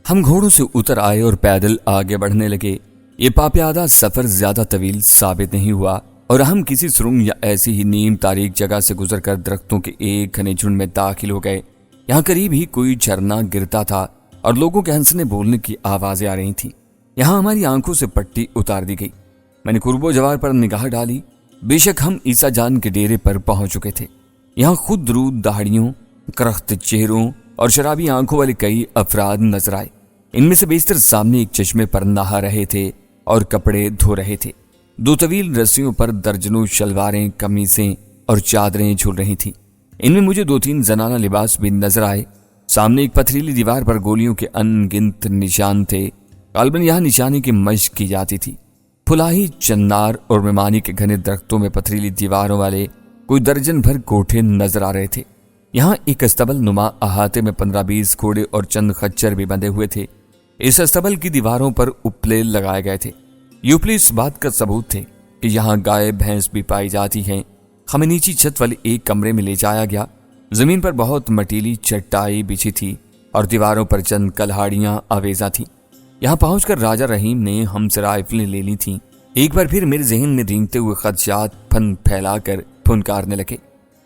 ہم گھوڑوں سے اتر آئے اور پیدل آگے بڑھنے لگے۔ یہ پاپیادہ سفر زیادہ طویل ثابت نہیں ہوا اور ہم کسی سرنگ یا ایسی ہی نیم تاریک جگہ سے گزر کر درختوں کے ایک گھنے جھنڈ میں داخل ہو گئے۔ یہاں قریب ہی کوئی جھرنا گرتا تھا اور لوگوں کے ہنسنے بولنے کی آوازیں آ رہی تھیں۔ یہاں ہماری آنکھوں سے پٹی اتار دی گئی۔ میں نے قرب و جوار پر نگاہ ڈالی۔ بے شک ہم عیسیٰ جان کے ڈیرے پر پہنچ چکے تھے۔ یہاں خود درود داڑھیوں، کرخت چہروں اور شرابی آنکھوں والے کئی افراد نظر آئے۔ ان میں سے بیشتر سامنے ایک چشمے پر نہا رہے تھے اور کپڑے دھو رہے تھے۔ دو طویل رسیوں پر درجنوں شلواریں، قمیصیں اور چادریں جھول رہی تھیں۔ ان میں مجھے 2-3 زنانہ لباس بھی نظر آئے۔ سامنے ایک پتھریلی دیوار پر گولیوں کے ان گنت نشان تھے۔ غالباً یہاں نشانے کی مشق کی جاتی تھی۔ پھلاہی، چنار اور ممانی کے گھنے درختوں میں پتھریلی دیواروں والے کوئی درجن بھر کوٹھے نظر آ رہے تھے۔ یہاں ایک استبل نما احاطے میں 15-20 گھوڑے اور چند خچر بھی بندھے ہوئے تھے۔ اس استبل کی دیواروں پر اپلے لگائے گئے تھے۔ یہ اپلے اس بات کا ثبوت تھے کہ یہاں گائے بھینس بھی پائی جاتی ہیں۔ ہمیں نیچی چھت والے ایک کمرے میں لے جایا گیا۔ زمین پر بہت مٹیلی چٹائی بچھی تھی اور دیواروں پر چند کلہاڑیاں آویزاں تھیں۔ یہاں پہنچ کر راجہ رحیم نے ہم سے رائفلیں لے لی تھیں۔ ایک بار پھر میرے ذہن میں رینگتے ہوئے خدشات پھن پھیلا کر پھنکارنے لگے۔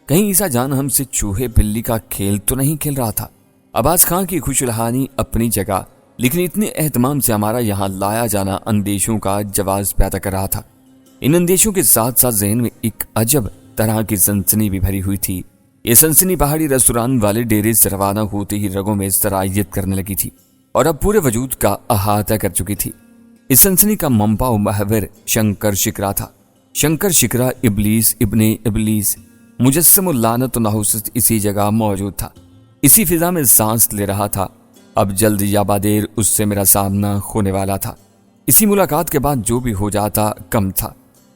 کہیں عیسیٰ جان ہم سے چوہے بلی کا کھیل تو نہیں کھیل رہا تھا؟ عباس خان کی خوش الحانی اپنی جگہ، لیکن اتنے اہتمام سے ہمارا یہاں لایا جانا اندیشوں کا جواز پیدا کر رہا تھا۔ ان اندیشوں کے ساتھ ساتھ ذہن میں ایک عجب طرح کی سنسنی بھی بھری ہوئی تھی۔ یہ سنسنی پہاڑی ریستوران والے ڈیرے سے روانہ ہوتے ہی رگوں میں سرایت کرنے لگی تھی اور اب پورے وجود کا احاطہ کر چکی تھی۔ اس سنسنی کا منبع و محور شنکر شکرا تھا۔ شنکر شکرا ابلیس ابن ابلیس، مجسم اللعنت و نحوست اسی جگہ موجود تھا، اسی فضا میں سانس لے رہا تھا۔ اب جلد یا بادیر اس سے میرا سامنا ہونے والا تھا۔ اسی ملاقات کے بعد جو بھی ہو جاتا کم تھا۔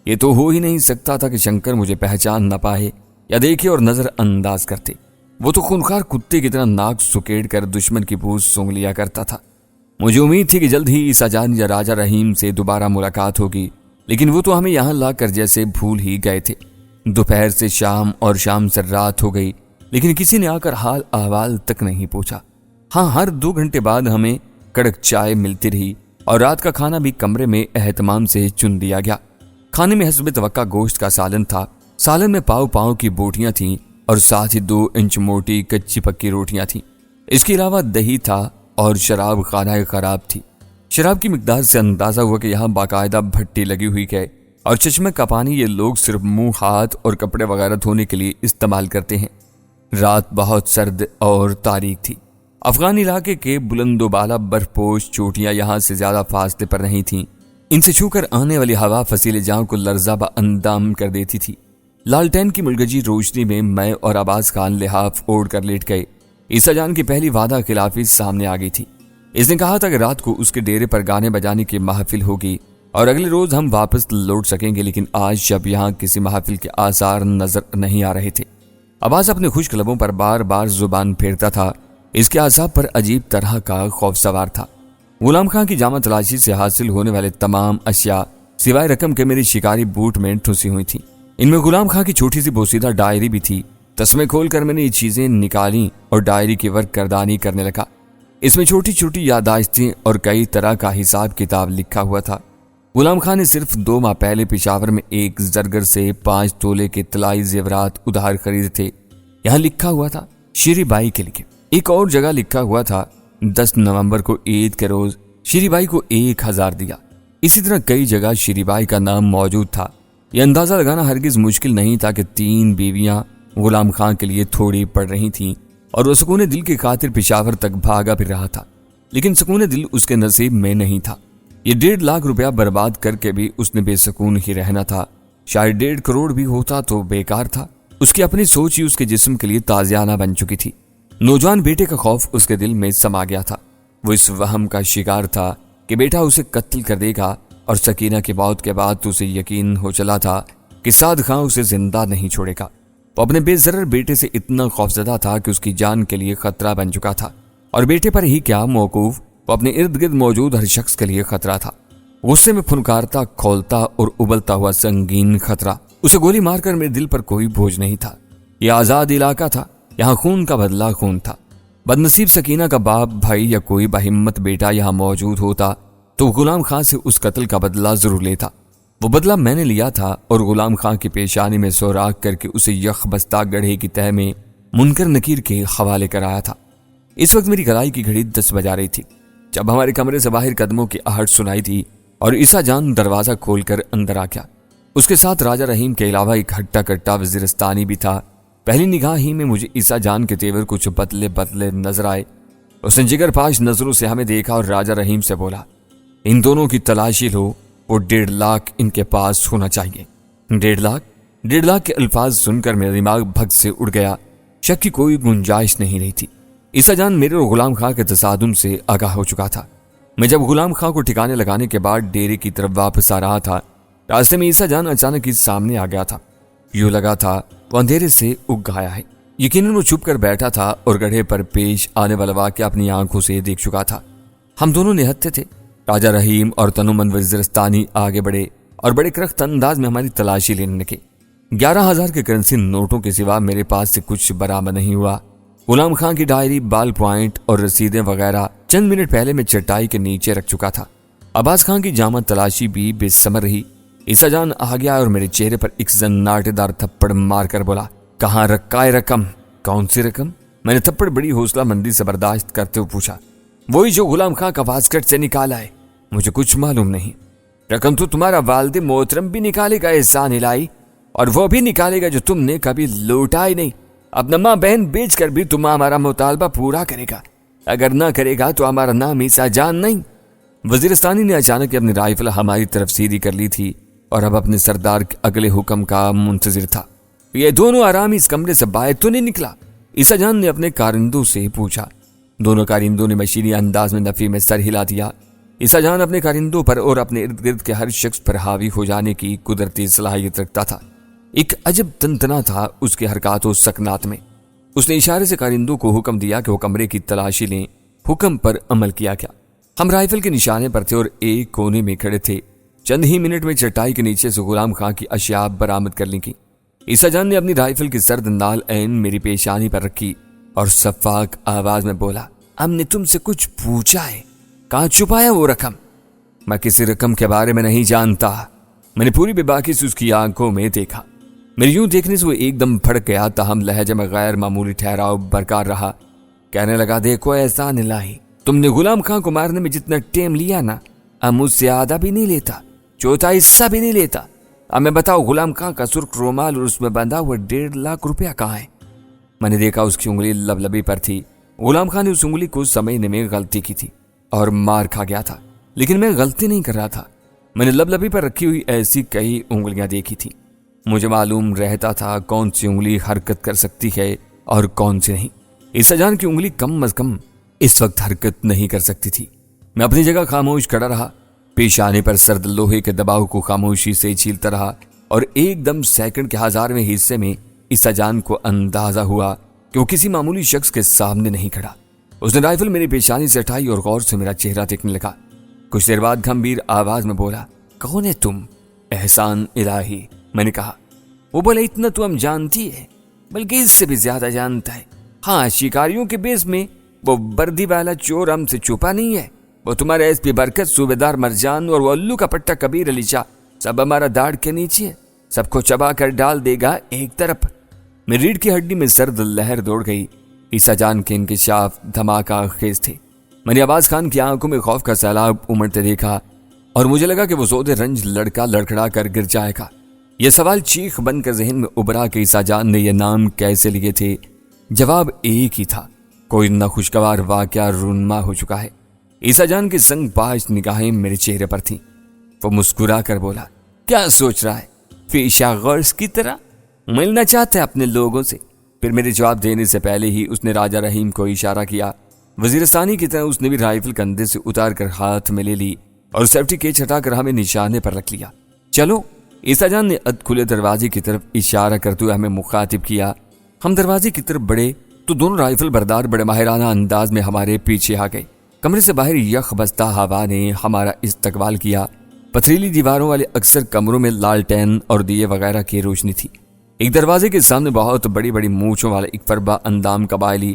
یہ تو ہو ہی نہیں سکتا تھا کہ شنکر مجھے پہچان نہ پائے یا دیکھے اور نظر انداز کرتے۔ وہ تو خونخوار کتے کی طرح ناک سکیڑ کر دشمن کی پوچھ سونگ لیا کرتا تھا۔ مجھے امید تھی کہ جلد ہی عیسیٰ جان یا راجہ رحیم سے دوبارہ ملاقات ہوگی، لیکن وہ تو ہمیں یہاں لا کر جیسے بھول ہی گئے تھے۔ دوپہر سے شام اور شام سے رات ہو گئی، لیکن کسی نے آ کر حال احوال تک نہیں پوچھا۔ ہاں، ہر 2 گھنٹے بعد ہمیں کڑک چائے ملتی رہی اور رات کا کھانا بھی کمرے میں اہتمام سے چن دیا گیا۔ کھانے میں حسب توقع گوشت کا سالن تھا۔ سالن میں پاؤ کی بوٹیاں تھیں اور ساتھ ہی 2 انچ موٹی کچی پکی روٹیاں تھیں۔ اس کے علاوہ دہی تھا اور شراب خانہ خراب تھی۔ شراب کی مقدار سے اندازہ ہوا کہ یہاں باقاعدہ بھٹی لگی ہوئی ہے اور چشمے کا پانی یہ لوگ صرف منہ، ہاتھ اور کپڑے وغیرہ دھونے کے لیے استعمال کرتے ہیں۔ رات بہت سرد اور تاریک تھی۔ افغان علاقے کے بلند و بالا برف پوش چوٹیاں یہاں سے زیادہ فاصلے پر نہیں تھیں۔ ان سے چھو کر آنے والی ہوا فصیل جاں کو لرزہ اندام کر دیتی تھی۔ لالٹین کی ملگجی روشنی میں اور عباس خان لحاف اوڑھ کر لیٹ گئے۔ عیسیٰ جان کی پہلی وعدہ خلافی سامنے آ گئی تھی۔ اس نے کہا تھا کہ رات کو اس کے ڈیرے پر گانے بجانے کی محفل ہوگی اور اگلے روز ہم واپس لوٹ سکیں گے، لیکن آج جب یہاں کسی محفل کے آثار نظر نہیں آ رہے تھے۔ عباس اپنے خشک لبوں پر بار بار زبان پھیرتا تھا۔ اس کے اعصاب پر عجیب طرح کا خوف سوار تھا۔ غلام خان کی جامع تلاشی سے حاصل ہونے والے تمام اشیاء سوائے رقم کے میری شکاری بوٹ میں ٹھسی ہوئی تھیں۔ ان میں غلام خان کی چھوٹی سی بوسیدہ ڈائری بھی تھی۔ تسمے کھول کر میں نے یہ چیزیں نکالیں اور ڈائری کی ورق کردانی کرنے لگا۔ اس میں چھوٹی چھوٹی یادداشتیں اور کئی طرح کا حساب کتاب لکھا ہوا تھا۔ غلام خان نے صرف 2 ماہ پہلے پشاور میں ایک زرگر سے 5 تولے کے طلائی زیورات ادھار خریدے تھے۔ یہاں لکھا ہوا تھا شیری بائی کے لیے۔ ایک اور جگہ لکھا ہوا تھا 10 نومبر کو عید کے روز شیری بائی کو 1000 دیا۔ اسی طرح کئی جگہ شیری بائی کا نام موجود تھا۔ یہ اندازہ لگانا ہرگز مشکل نہیں تھا کہ 3 بیویاں غلام خان کے لیے تھوڑی پڑ رہی تھیں اور وہ سکون دل کی خاطر پشاور تک بھاگا پھر رہا تھا، لیکن سکون دل اس کے نصیب میں نہیں تھا۔ یہ 1.5 لاکھ روپیہ برباد کر کے بھی اس نے بے سکون ہی رہنا تھا۔ شاید 1.5 کروڑ بھی ہوتا تو بیکار تھا۔ اس کی اپنی سوچ ہی اس کے جسم کے لیے تازیانہ بن چکی تھی۔ نوجوان بیٹے کا خوف اس کے دل میں سما گیا تھا۔ وہ اس وہم کا شکار تھا کہ بیٹا اسے قتل کر دے گا، اور سکینہ کی موت کے بعد تو اسے یقین ہو چلا تھا کہ سعد خان اسے زندہ نہیں چھوڑے گا۔ وہ اپنے بے ضرر بیٹے سے اتنا خوفزدہ تھا کہ اس کی جان کے لیے خطرہ بن چکا تھا، اور بیٹے پر ہی کیا موقوف وہ اپنے ارد گرد موجود ہر شخص کے لیے خطرہ تھا۔ غصے میں پھنکارتا، کھولتا اور ابلتا ہوا سنگین خطرہ۔ اسے گولی مار کر میرے دل پر کوئی بوجھ نہیں تھا۔ یہ آزاد علاقہ تھا، یہاں خون کا بدلہ خون تھا۔ بدنصیب سکینہ کا باپ، بھائی یا کوئی بہمت بیٹا یہاں موجود ہوتا تو غلام خان سے اس قتل کا بدلہ ضرور لیتا۔ وہ بدلہ میں نے لیا تھا اور غلام خان کی پیشانی میں سوراخ کر کے اسے یخ بستہ گڑھے کی تہہ میں منکر نکیر کے حوالے کرایا تھا۔ اس وقت میری کلائی کی گھڑی 10 بجا رہی تھی جب ہمارے کمرے سے باہر قدموں کی آہٹ سنائی تھی اور عیسیٰ جان دروازہ کھول کر اندر آ گیا۔ اس کے ساتھ راجہ رحیم کے علاوہ ایک ہٹا کٹا وزیرستانی بھی تھا۔ پہلی نگاہ ہی میں مجھے عیسیٰ جان کے تیور کچھ بدلے بدلے نظر آئے۔ اس نے جگر پاش نظروں سے ہمیں دیکھا اور راجہ رحیم سے بولا، ان دونوں کی تلاشی لو، وہ 1.5 لاکھ ان کے پاس ہونا چاہیے۔ 1.5 لاکھ؟ 1.5 لاکھ کے الفاظ سن کر میرا دماغ بھگ سے اڑ گیا۔ شک کی کوئی گنجائش نہیں رہی تھی۔ عیسیٰ جان میرے اور غلام خان کے تصادم سے آگاہ ہو چکا تھا۔ میں جب غلام خان کو ٹھکانے لگانے کے بعد ڈیرے کی طرف واپس آ رہا تھا، راستے میں عیسیٰ جان اچانک ہی سامنے آ گیا تھا۔ یوں لگا تھا وہ اندھیرے سے اگ گیا ہے۔ یقیناً وہ چھپ کر بیٹھا تھا اور گڑھے پر پیش آنے والا واقعہ اپنی آنکھوں سے دیکھ چکا تھا۔ ہم دونوں نہتے تھے۔ راجہ رحیم اور تنومند وزیرستانی آگے بڑھے اور بڑے کرخت انداز میں ہماری تلاشی لینے لگے۔ 11,000 کے کرنسی نوٹوں کے سوا میرے پاس سے کچھ برآمد نہیں ہوا۔ غلام خان کی ڈائری، بال پوائنٹ اور رسیدیں وغیرہ چند منٹ پہلے میں چٹائی کے نیچے رکھ چکا تھا۔ عباس خان کی جامع تلاشی بھی بے ثمر رہی۔ عیسیٰ جان آ گیا اور میرے چہرے پر ایک زناٹے دار تھپڑ مار کر بولا، کہاں رکھا ہے رقم؟ کون سی رقم؟ میں نے تھپڑ بڑی حوصلہ مندی سے برداشت کرتے ہوئے پوچھا۔ وہی جو غلام خان کا واسکٹ سے نکالا ہے۔ مجھے کچھ معلوم نہیں۔ رقم تو تمہارا والد محترم بھی نکالے گا احسان الہی، اور وہ بھی نکالے گا جو تم نے کبھی لوٹا ہی نہیں۔ اپنا ماں بہن بیچ کر بھی تم ہمارا مطالبہ پورا کرے گا، اگر نہ کرے گا تو ہمارا نام عیسیٰ جان نہیں۔ وزیرستانی نے اچانک اپنی رائفل ہماری طرف سیدھی کر لی تھی اور اب اپنے سردار کے اگلے حکم کا منتظر تھا۔ یہ دونوں آرامی اس کمرے سے باہر تو نہیں نکلا؟ عیسیٰ جان نے اپنے کارندوں سے پوچھا۔ دونوں کارندوں نے مشینی انداز میں نفی میں سر ہلا دیا۔ عیسیٰ جان اپنے کارندوں پر اور اپنے ارد گرد کے ہر شخص پر حاوی ہو جانے کی قدرتی صلاحیت رکھتا تھا۔ ایک عجب تنتنا تھا اس کے حرکات و سکنات میں۔ اس نے اشارے سے کارندوں کو حکم دیا کہ وہ کمرے کی تلاشی لیں۔ حکم پر عمل کیا گیا۔ ہم رائفل کے نشانے پر تھے اور ایک کونے میں کھڑے تھے۔ چند ہی منٹ میں چٹائی کے نیچے سے غلام خان کی اشیاء برآمد کر لی گیں۔ عیسیٰ جان نے اپنی رائفل کی سرد نال عین میری پیشانی پر رکھی اور شفاق آواز میں بولا، ہم نے تم سے کچھ پوچھا ہے، کہاں چھپایا وہ رقم؟ میں کسی رقم کے بارے میں نہیں جانتا۔ میں نے پوری بے باکی سے اس کی آنکھوں میں دیکھا۔ میرے یوں دیکھنے سے وہ ایک دم پھڑک گیا، تاہم لہجے میں غیر معمولی ٹھہراؤ برقرار رہا۔ کہنے لگا، دیکھو احسان الہی، تم نے غلام خان کو مارنے میں جتنا ٹائم لیا نا، اب مجھ سے آدھا بھی نہیں لیتا، چوتھا حصہ بھی نہیں لیتا۔ اب میں بتاؤ، غلام خان کا سرخ رومال اور اس میں بندھا ہوا 1.5 لاکھ روپیہ کہاں ہے؟ میں نے دیکھا اس کی انگلی لبلبی پر تھی۔ غلام خان نے اس انگلی کو سمجھنے میں غلطی کی تھی اور مار کھا گیا تھا، لیکن میں غلطی نہیں کر رہا تھا۔ میں نے لبلبی پر رکھی ہوئی ایسی کئی انگلیاں دیکھی تھی۔ مجھے معلوم رہتا تھا کون سی انگلی حرکت کر سکتی ہے اور کون سی نہیں۔ عیسیٰ جان کی انگلی کم از کم اس وقت حرکت نہیں کر سکتی تھی۔ میں اپنی جگہ خاموش کھڑا رہا، پیشانے پر سرد لوہے کے دباؤ کو خاموشی سے چھیلتا رہا، اور ایک دم سیکنڈ کے 1000ویں حصے میں عیسیٰ جان کو اندازہ ہوا کہ وہ کسی معمولی شخص کے سامنے نہیں کھڑا۔ اس نے رائفل میری پیشانی سے اٹھائی اور غور سے میرا چہرہ دیکھنے لگا۔ کچھ دیر بعد گھمبیر آواز میں بولا، کون ہے تم؟ احسان الہی، میں نے کہا۔ وہ بولا، اتنا تو ہم جانتی ہے، بلکہ اس سے بھی زیادہ جانتا ہے۔ ہاں، شکاریوں کے بیس میں وہ بردی والا چور ہم سے چھپا نہیں ہے۔ وہ تمہارے ایس پی برکت، صوبیدار مرجان اور وہ الو کا پٹا کبیر علی شاہ، سب ہمارا داڑھ کے نیچے ہے، سب کو چبا کر ڈال دے گا ایک طرف۔ میری ریڑھ کی ہڈی میں سرد لہر دوڑ گئی۔ عیسیٰ جان کے انکشاف دھماکہ خیز تھے۔ میں نے عباس خان کی آنکھوں میں خوف کا سیلاب امڑتے دیکھا اور مجھے لگا کہ وہ زود رنج لڑکا لڑکھڑا کر گر جائے گا۔ یہ سوال چیخ بن کر ذہن میں ابھرا کہ عیسیٰ جان نے یہ نام کیسے لیے تھے۔ جواب ایک ہی تھا، کوئی ناخوشگوار واقعہ رونما ہو چکا ہے۔ عیسیٰ جان کی سنگ پاش نگاہیں میرے چہرے پر تھیں۔ وہ مسکرا کر بولا، کیا سوچ رہا ہے؟ فیشا غرض کی طرح ملنا چاہتا ہے اپنے لوگوں سے؟ پھر میرے جواب دینے سے پہلے ہی اس نے راجہ رحیم کو اشارہ کیا۔ وزیرستانی کی طرح اس نے بھی رائفل کندھے سے اتار کر ہاتھ میں لے لی اور سیفٹی کیچ ہٹا کر ہمیں نشانے پر رکھ لیا۔ چلو، عیسیٰ جان نے اد کھلے دروازے کی طرف اشارہ کرتے ہوئے ہمیں مخاطب کیا۔ ہم دروازے کی طرف بڑھے تو دونوں رائفل بردار بڑے ماہرانہ انداز میں ہمارے پیچھے آ گئے۔ کمرے سے باہر یخ بستہ ہوا نے ہمارا استقبال کیا۔ پتھریلی دیواروں والے اکثر کمروں میں لالٹین اور دیے وغیرہ کی روشنی تھی۔ ایک دروازے کے سامنے بہت بڑی بڑی مونچھوں والا ایک فربا اندام قبائلی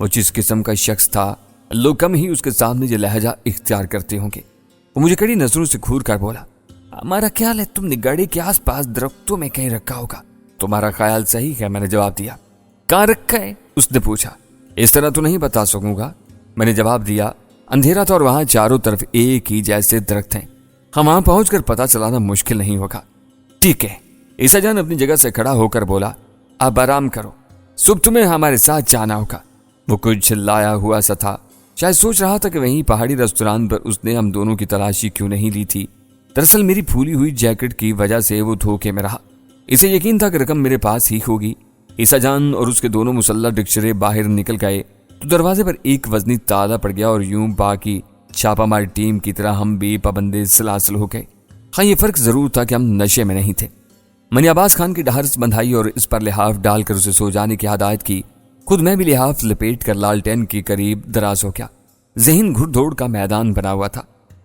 وہ جس قسم کا شخص تھا لوگ کم ہی اس کے سامنے یہ لہجہ اختیار کرتے ہوں گے۔ وہ مجھے کڑی نظروں سے گھور کر بولا، ہمارا خیال ہے تم نے گاڑی کے آس پاس درختوں میں کہیں رکھا ہوگا۔ تمہارا خیال صحیح ہے، میں نے جواب دیا۔ کہاں رکھا ہے؟ اس نے پوچھا۔ اس طرح تو نہیں بتا سکوں گا، میں نے جواب دیا۔ اندھیرا تھا اور وہاں چاروں طرف ایک ہی جیسے درخت ہیں، ہم وہاں پہنچ کر پتہ چلانا مشکل نہیں ہوگا۔ ٹھیک ہے، عیسیٰ جان اپنی جگہ سے کھڑا ہو کر بولا، اب آرام کرو، صبح تمہیں ہمارے ساتھ جانا ہوگا۔ وہ کچھ لایا ہوا سا تھا، شاید سوچ رہا تھا کہ وہیں پہاڑی ریستوران پر اس نے ہم دونوں کی تلاشی کیوں نہیں لی تھی۔ دراصل میری پھولی ہوئی جیکٹ کی وجہ سے وہ دھوکے میں رہا۔ اسے یقین تھا کہ رقم میرے پاس ہی ہوگی۔ عیسیٰ جان اور اس کے دونوں مسلح ڈکشرے باہر نکل گئے تو دروازے پر ایک وزنی تالا پڑ گیا اور یوں باقی چھاپا مار ٹیم کی طرح ہم بھی پابندے سلاسل ہو گئے۔ ہاں، یہ فرق ضرور تھا کہ ہم نشے میں نہیں تھے۔ میں نے عباس خان کی ڈھارس بندھائی اور اس پر لحاف ڈال کر اسے سو جانے کی ہدایت کی۔ خود میں بھی لحاف لپیٹ کر لالٹین کے قریب دراز ہو گیا۔ ذہن گھڑ دوڑ کا میدان بنا ہوا تھا۔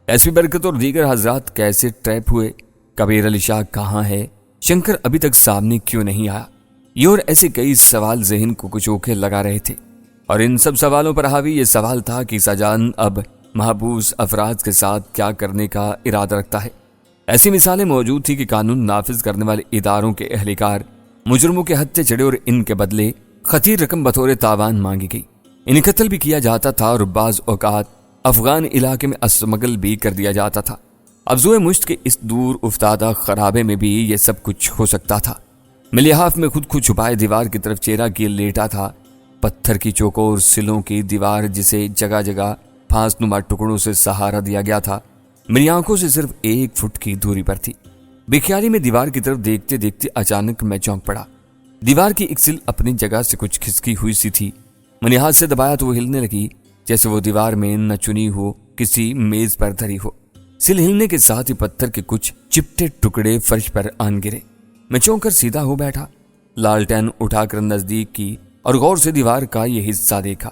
ایس پی برکت اور دیگر حضرات کیسے ٹریپ ہوئے؟ کبیر علی شاہ کہاں ہے؟ شنکر ابھی تک سامنے کیوں نہیں آیا؟ یہ اور ایسے کئی سوال ذہن کو کچھ اوکھے لگا رہے تھے، اور ان سب سوالوں پر حاوی یہ سوال تھا کہ عیسیٰ جان اب محبوس افراد کے ساتھ کیا کرنے کا ارادہ رکھتا ہے۔ ایسی مثالیں موجود تھی کہ قانون نافذ کرنے والے اداروں کے اہلکار مجرموں کے ہتھے چڑھے اور ان کے بدلے خطیر رقم بطور تاوان مانگی گئی۔ انہیں قتل بھی کیا جاتا تھا اور بعض اوقات افغان علاقے میں اسمگل بھی کر دیا جاتا تھا۔ ابزوئے مشت کے اس دور افتادہ خرابے میں بھی یہ سب کچھ ہو سکتا تھا۔ میں لحاف میں خود کو چھپائے دیوار کی طرف چہرہ کیے لیٹا تھا۔ پتھر کی چوکور سلوں کی دیوار جسے جگہ جگہ پھانس نما ٹکڑوں سے سہارا دیا گیا تھا میری آنکھوں سے صرف 1 فٹ کی دوری پر تھی۔ بے خیالی میں دیوار کی طرف دیکھتے دیکھتے اچانک میں چونک پڑا۔ دیوار کی ایک سل اپنی جگہ سے کچھ کھسکی ہوئی سی تھی۔ میں نے ہاتھ سے دبایا تو وہ ہلنے لگی، جیسے وہ دیوار میں نہ چنی ہو کسی میز پر دھری ہو۔ سل ہلنے کے ساتھ ہی پتھر کے کچھ چپٹے ٹکڑے فرش پر آن گرے۔ میں چونک کر سیدھا ہو بیٹھا، لالٹین اٹھا کر نزدیک کی اور غور سے دیوار کا یہ حصہ دیکھا۔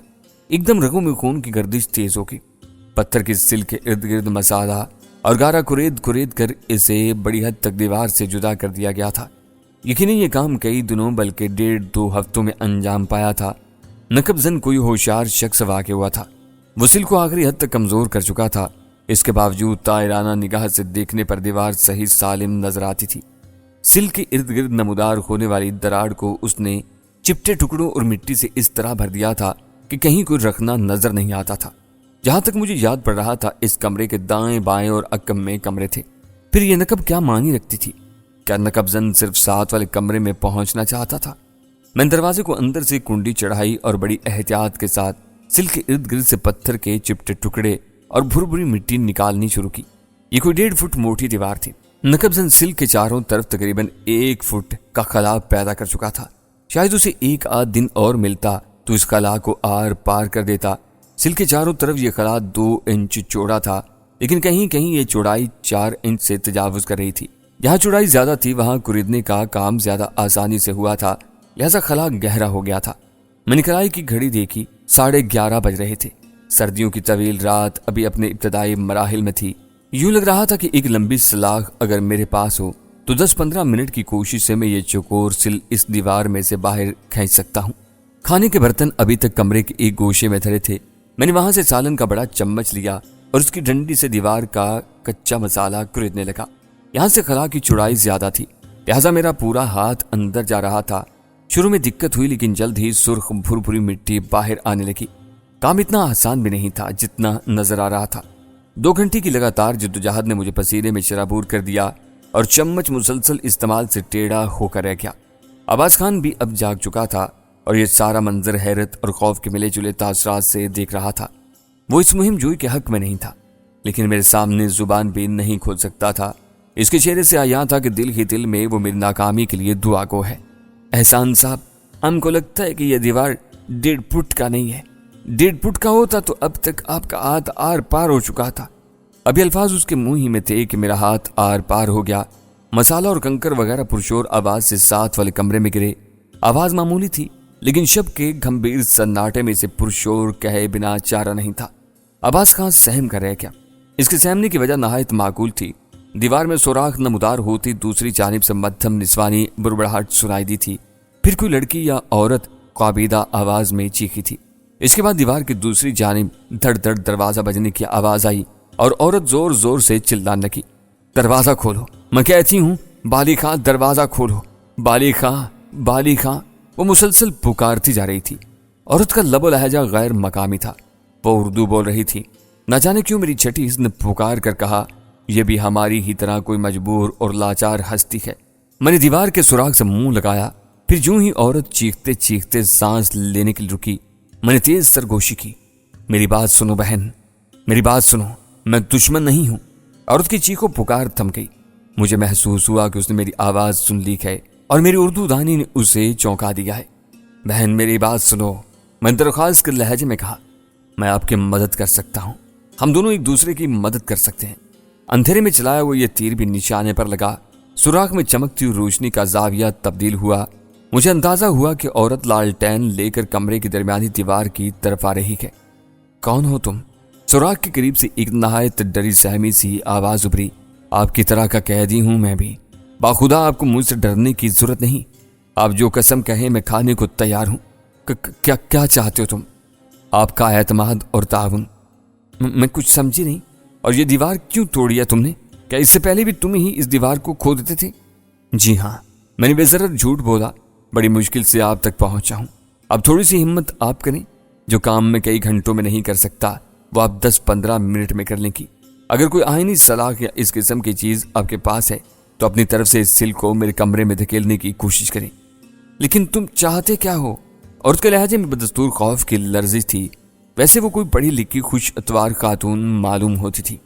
ایک دم رگوں میں خون کی گردش تیز ہو گئی۔ پتھر کی سل کے ارد گرد مسالہ اور گارا کرید کر اسے بڑی حد تک دیوار سے جدا کر دیا گیا تھا۔ یقیناً یہ کام کئی دنوں بلکہ 1.5-2 ہفتوں میں انجام پایا تھا۔ نقب زن کوئی ہوشیار شخص واقع ہوا تھا۔ وہ سل کو آخری حد تک کمزور کر چکا تھا۔ اس کے باوجود طائرانہ نگاہ سے دیکھنے پر دیوار صحیح سالم نظر آتی تھی۔ سل کے ارد گرد نمودار ہونے والی دراڑ کو اس نے چپٹے ٹکڑوں اور مٹی سے اس طرح بھر دیا تھا کہ کہیں کوئی رکھنا نظر نہیں آتا تھا۔ جہاں تک مجھے یاد پڑ رہا تھا اس کمرے کے دائیں بائیں اور عقب میں کمرے تھے۔ پھر یہ نقب کیا معنی رکھتی تھی؟ کیا نقب زن صرف ساتھ والے کمرے میں پہنچنا چاہتا تھا؟ میں دروازے کو اندر سے کنڈی چڑھائی اور بڑی احتیاط کے ساتھ سل کے ارد گرد سے پتھر کے چپٹے ٹکڑے اور بھری مٹی نکالنی شروع کی۔ یہ کوئی 1.5 فٹ موٹی دیوار تھی۔ نقب زن سل کے چاروں طرف تقریباً 1 فٹ کا خلا پیدا کر چکا تھا۔ شاید اسے 1 دن اور ملتا تو اس خلا کو آر پار کر دیتا۔ سل کے چاروں طرف یہ خلا 2 انچ چوڑا تھا، لیکن کہیں کہیں یہ چوڑائی 4 انچ سے تجاوز کر رہی تھی۔ جہاں چوڑائی زیادہ تھی وہاں کریدنے کا کام زیادہ آسانی سے ہوا تھا، لہذا خلا گہرا ہو گیا تھا۔ میں نے کلائی کی گھڑی دیکھی، 11:30 بج رہے تھے۔ سردیوں کی طویل رات ابھی اپنے ابتدائی مراحل میں تھی۔ یوں لگ رہا تھا کہ ایک لمبی سلاخ اگر میرے پاس ہو تو 10-15 منٹ کی کوشش سے میں یہ چوکور سل اس دیوار میں سے باہر کھینچ سکتا ہوں۔ کھانے کے برتن ابھی تک کمرے کے ایک گوشے میں دھرے تھے۔ میں نے وہاں سے سالن کا بڑا چمچ لیا اور اس کی ڈنڈی سے دیوار کا کچا مسالہ کریدنے لگا۔ یہاں سے خلا کی چوڑائی زیادہ تھی، لہذا میرا پورا ہاتھ اندر جا رہا تھا۔ شروع میں دقت ہوئی، لیکن جلد ہی سرخ بھری مٹی باہر آنے لگی۔ کام اتنا آسان بھی نہیں تھا جتنا نظر آ رہا تھا۔ 2 گھنٹے کی لگاتار جدوجہد نے مجھے پسینے میں شرابور کر دیا اور چمچ مسلسل استعمال سے ٹیڑھا ہو کر رہ گیا۔ عباس خان بھی اب جاگ چکا تھا اور یہ سارا منظر حیرت اور خوف کے ملے جلے تاثرات سے دیکھ رہا تھا۔ وہ اس مہم جوئی کے حق میں نہیں تھا، لیکن میرے سامنے زبان بھی نہیں کھول سکتا تھا۔ اس کے چہرے سے آیا تھا کہ دل ہی دل میں وہ میری ناکامی کے لیے دعا گو ہے۔ احسان صاحب، ہم کو لگتا ہے کہ یہ دیوار 1.5 فٹ کا نہیں ہے۔ 1.5 فٹ کا ہوتا تو اب تک آپ کا ہاتھ آر پار ہو چکا تھا۔ ابھی الفاظ اس کے منہ ہی میں تھے کہ میرا ہاتھ آر پار ہو گیا۔ مسالہ اور کنکر وغیرہ پرشور آواز سے ساتھ والے کمرے میں گرے۔ آواز معمولی تھی، لیکن شب کے گھمبیر سناٹے میں سے پرشور کہے بنا چارہ نہیں تھا۔ عباس خان سہم کر رہ گیا۔ اس کے سہمنے کی وجہ نہایت معقول تھی۔ دیوار میں سوراخ نمودار ہوتی دوسری جانب سے مدھم نسوانی بڑبڑاہٹ سنائی دی تھی۔ پھر کوئی لڑکی یا عورت قابیدہ آواز میں چیخی تھی۔ اس کے بعد دیوار کی دوسری جانب دھڑ دھڑ دروازہ بجنے کی آواز آئی اور عورت زور زور سے چلانے لگی، دروازہ کھولو، میں کہتی ہوں بالی خاں دروازہ کھولو، بالی خاں بالی خاں۔ وہ مسلسل پکارتی جا رہی تھی۔ عورت کا لب و لہجہ غیر مقامی تھا، وہ اردو بول رہی تھی۔ نہ جانے کیوں میری چھٹی اس نے پکار کر کہا، یہ بھی ہماری ہی طرح کوئی مجبور اور لاچار ہستی ہے۔ میں نے دیوار کے سوراخ سے منہ لگایا، پھر جوں ہی عورت چیختے چیختے سانس لینے کے لیے رکی، میں نے تیز سرگوشی کی، میری بات سنو بہن، میری بات سنو، میں دشمن نہیں ہوں۔ عورت کی چیخو پکار تھم گئی۔ مجھے محسوس ہوا کہ اس نے میری آواز سن لی ہے اور میری اردو دانی نے اسے چونکا دیا ہے۔ بہن میری بات سنو، میں درخواست کے لہجے میں کہا، میں آپ کی مدد کر سکتا ہوں، ہم دونوں ایک دوسرے کی مدد کر سکتے ہیں۔ اندھیرے میں چلایا وہ یہ تیر بھی نشانے پر لگا، سوراخ میں چمکتی ہوئی روشنی کا زاویہ تبدیل ہوا۔ مجھے اندازہ ہوا کہ عورت لالٹین لے کر کمرے کی درمیانی دیوار کی طرف آ رہی ہے۔ کون ہو تم؟ سوراخ کے قریب سے ایک نہایت ڈری سہمی سی آواز ابھری۔ آپ کی طرح کا قیدی ہوں میں بھی، باخدا آپ کو مجھ سے ڈرنے کی ضرورت نہیں، آپ جو قسم کہیں میں کھانے کو تیار ہوں۔ کیا چاہتے ہو تم؟ آپ کا اعتماد اور تعاون۔ میں کچھ سمجھی نہیں، اور یہ دیوار کیوں توڑی ہے تم نے؟ کیا اس سے پہلے بھی تم ہی اس دیوار کو کھود دیتے تھے؟ جی ہاں، میں نے بے ضرورت جھوٹ بولا، بڑی مشکل سے آپ تک پہنچا ہوں۔ اب تھوڑی سی ہمت آپ کریں، جو کام میں کئی گھنٹوں میں نہیں کر سکتا وہ آپ 10-15 منٹ میں کر لیں گی۔ اگر کوئی آئینی سلاخ یا اس قسم کی چیز آپ کے پاس ہے تو اپنی طرف سے اس سل کو میرے کمرے میں دھکیلنے کی کوشش کریں۔ لیکن تم چاہتے کیا ہو؟ عورت کے لہجے میں بدستور خوف کی لرزش تھی، ویسے وہ کوئی پڑھی لکھی خوش اتوار خاتون معلوم ہوتی تھی۔